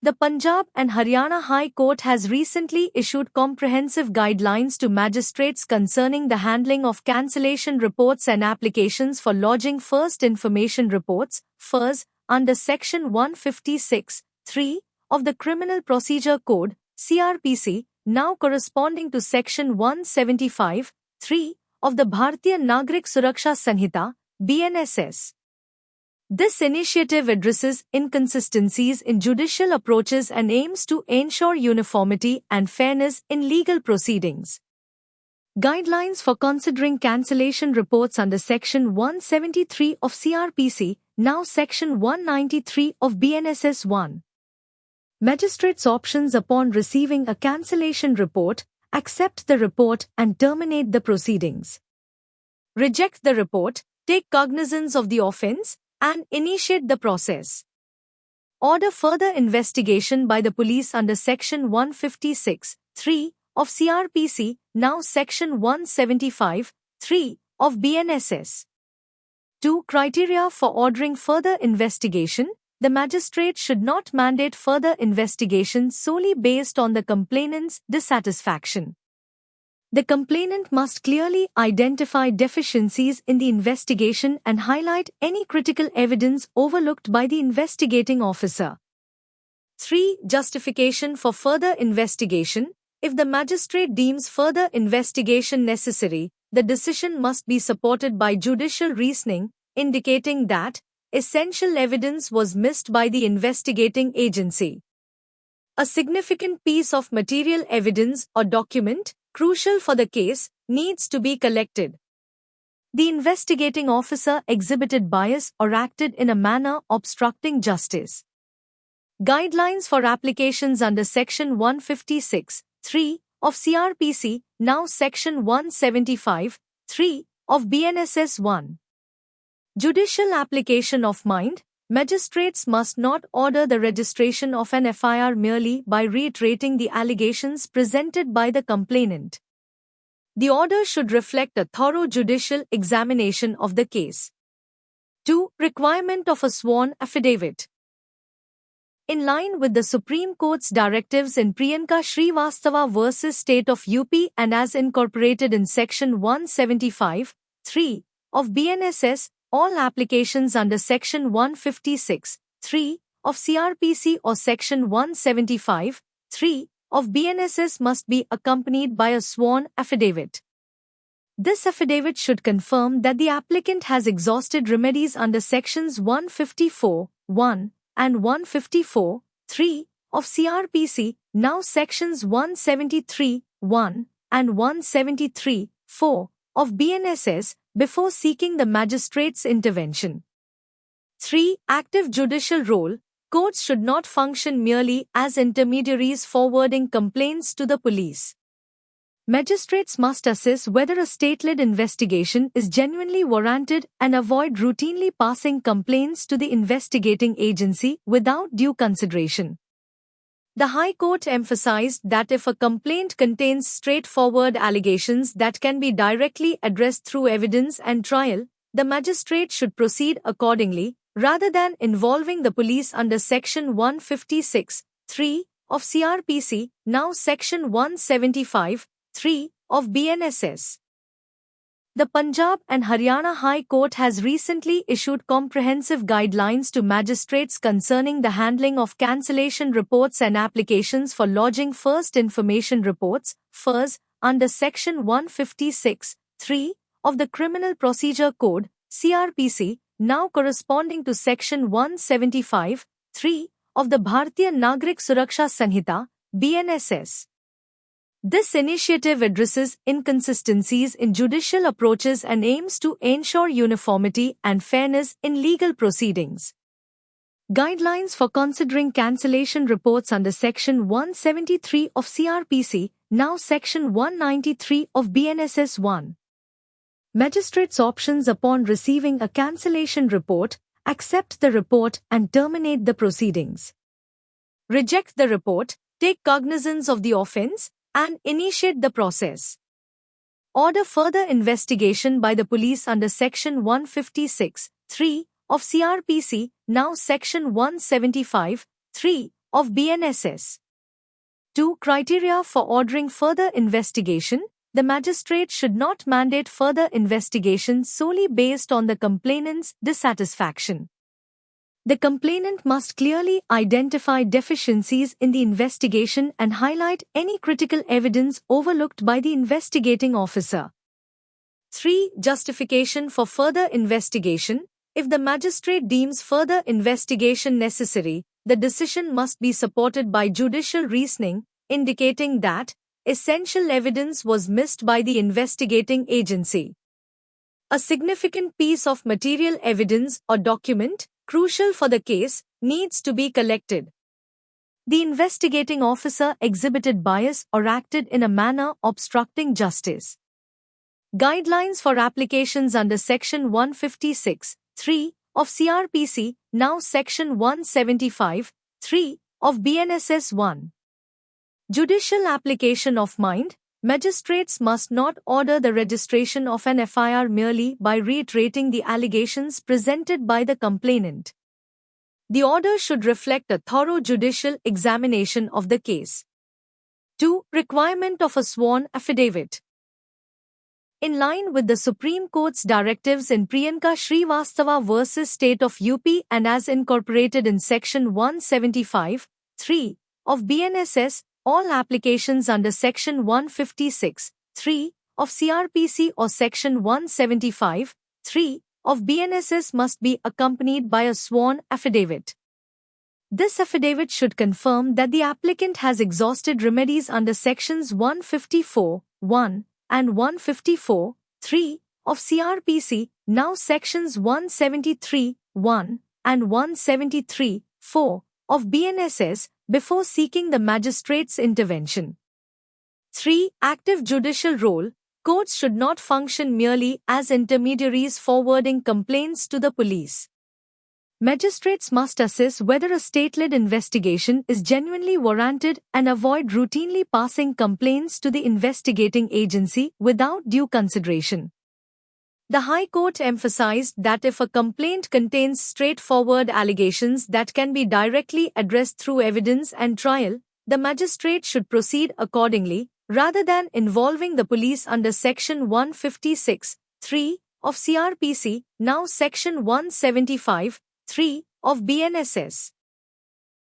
The Punjab and Haryana High Court has recently issued comprehensive guidelines to magistrates concerning the handling of cancellation reports and applications for lodging First Information Reports (FIRS) under Section 156(3) of the Criminal Procedure Code (CRPC), now corresponding to Section 175(3) of the Bharatiya Nagrik Suraksha Sanhita (BNSS). This initiative addresses inconsistencies in judicial approaches and aims to ensure uniformity and fairness in legal proceedings. Guidelines for considering cancellation reports under Section 173 of CRPC, now Section 193 of BNSS 1. Magistrates' options upon receiving a cancellation report: accept the report and terminate the proceedings. Reject the report, take cognizance of the offence, and initiate the process. Order further investigation by the police under Section 156(3) of CRPC, now Section 175(3) of BNSS. 2. Criteria for ordering further investigation: the magistrate should not mandate further investigation solely based on the complainant's dissatisfaction. The complainant must clearly identify deficiencies in the investigation and highlight any critical evidence overlooked by the investigating officer. 3. Justification for further investigation: if the magistrate deems further investigation necessary, the decision must be supported by judicial reasoning, indicating that essential evidence was missed by the investigating agency. A significant piece of material evidence or document, crucial for the case, needs to be collected. The investigating officer exhibited bias or acted in a manner obstructing justice. Guidelines for applications under Section 156(3) of CRPC, now Section 175(3) of BNSS 1. Judicial application of mind: magistrates must not order the registration of an FIR merely by reiterating the allegations presented by the complainant. The order should reflect a thorough judicial examination of the case. 2. Requirement of a sworn affidavit. In line with the Supreme Court's directives in Priyanka Srivastava v. State of UP and as incorporated in Section 175(3) of BNSS, all applications under Section 156(3) of CRPC or Section 175(3) of BNSS must be accompanied by a sworn affidavit. This affidavit should confirm that the applicant has exhausted remedies under Sections 154(1) and 154(3) of CRPC, now Sections 173(1) and 173(4) of BNSS, before seeking the magistrate's intervention. 3. Active judicial role: courts should not function merely as intermediaries forwarding complaints to the police. Magistrates must assess whether a state-led investigation is genuinely warranted and avoid routinely passing complaints to the investigating agency without due consideration. The High Court emphasized that if a complaint contains straightforward allegations that can be directly addressed through evidence and trial, the magistrate should proceed accordingly, rather than involving the police under Section 156(3) of CRPC, now Section 175(3) of BNSS. The Punjab and Haryana High Court has recently issued comprehensive guidelines to magistrates concerning the handling of cancellation reports and applications for lodging First Information Reports (FIRS) under Section 156(3) of the Criminal Procedure Code (CRPC), now corresponding to Section 175(3) of the Bharatiya Nagrik Suraksha Sanhita (BNSS). This initiative addresses inconsistencies in judicial approaches and aims to ensure uniformity and fairness in legal proceedings. Guidelines for considering cancellation reports under Section 173 of CRPC, now Section 193 of BNSS 1. Magistrates' options upon receiving a cancellation report: accept the report and terminate the proceedings. Reject the report, take cognizance of the offence, and initiate the process. Order further investigation by the police under Section 156(3) of CRPC, now Section 175(3) of BNSS. 2. Criteria for ordering further investigation. The magistrate should not mandate further investigation solely based on the complainant's dissatisfaction. The complainant must clearly identify deficiencies in the investigation and highlight any critical evidence overlooked by the investigating officer. 3. Justification for further investigation. If the magistrate deems further investigation necessary, the decision must be supported by judicial reasoning, indicating that essential evidence was missed by the investigating agency. A significant piece of material evidence or document, crucial for the case, needs to be collected. The investigating officer exhibited bias or acted in a manner obstructing justice. Guidelines for applications under Section 156(3) of CRPC, now Section 175(3) of BNSS 1. Judicial application of mind. Magistrates must not order the registration of an FIR merely by reiterating the allegations presented by the complainant. The order should reflect a thorough judicial examination of the case. 2. Requirement of a sworn affidavit. In line with the Supreme Court's directives in Priyanka Srivastava v. State of UP and as incorporated in Section 175(3) of BNSS, all applications under Section 156(3) of CRPC or Section 175(3) of BNSS must be accompanied by a sworn affidavit. This affidavit should confirm that the applicant has exhausted remedies under Sections 154(1) and 154(3) of CRPC, now Sections 173(1) and 173(4) of BNSS, before seeking the magistrate's intervention. 3. Active judicial role. Courts should not function merely as intermediaries forwarding complaints to the police. Magistrates must assess whether a state-led investigation is genuinely warranted and avoid routinely passing complaints to the investigating agency without due consideration. The High Court emphasized that if a complaint contains straightforward allegations that can be directly addressed through evidence and trial, the magistrate should proceed accordingly, rather than involving the police under Section 156(3) of CRPC, now Section 175(3) of BNSS.